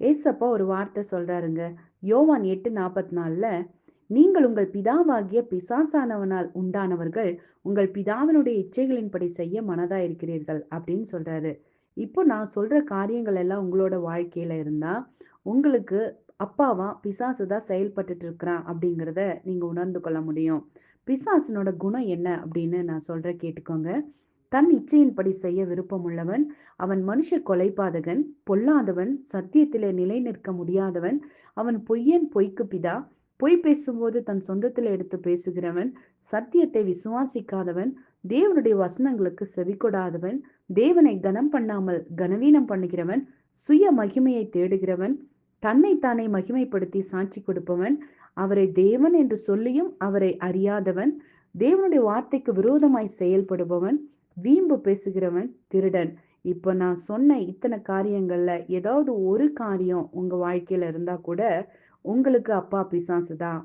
ஏசப்பா ஒரு வார்த்தை சொல்றாருங்க. யோவான் 8:44ல, "நீங்கள் உங்கள் பிதாவாகிய பிசாசானவனால் உண்டானவர்கள், உங்கள் பிதாவினுடைய இச்சைகளின்படி செய்ய மனதா இருக்கிறீர்கள்" அப்படின்னு சொல்றாரு. இப்போ நான் சொல்ற காரியங்கள் எல்லாம் உங்களோட வாழ்க்கையில இருந்தா, உங்களுக்கு அப்பாவா பிசாசு தான் செயல்பட்டுட்டு இருக்கிறான் அப்படிங்கிறத நீங்க உணர்ந்து கொள்ள முடியும். பிசாசினோட குணம் என்ன அப்படின்னு நான் சொல்றேன் கேட்டுக்கோங்க. தன் இச்சையின்படி செய்ய விருப்பமுள்ளவன், அவன் மனுஷ கொலைபாதகன், பொல்லாதவன், சத்தியத்திலே நிலை நிற்க முடியாதவன், அவன் பொய்யன், பொய்க்கு பிதா, பொய் பேசும்போது தன் சொந்தத்திலே எடுத்து பேசுகிறவன், சத்தியத்தை விசுவாசிக்காதவன், தேவனுடைய வசனங்களுக்கு செவிகொடாதவன், தேவனை கனம் பண்ணாமல் கனவீனம் பண்ணுகிறவன், சுய மகிமையை தேடுகிறவன், தன்னைத்தானே மகிமைப்படுத்தி சாட்சி கொடுப்பவன், அவரை தேவன் என்று சொல்லியும் அவரை அறியாதவன், தேவனுடைய வார்த்தைக்கு விரோதமாய் செயல்படுபவன், வீம்பு பேசுகிறவன், திருடன். இப்ப நான் சொன்ன இத்தனை காரியங்கள்ல ஏதாவது ஒரு காரியம் உங்க வாழ்க்கையில இருந்தா கூட உங்களுக்கு அப்பா பிசாசு தான்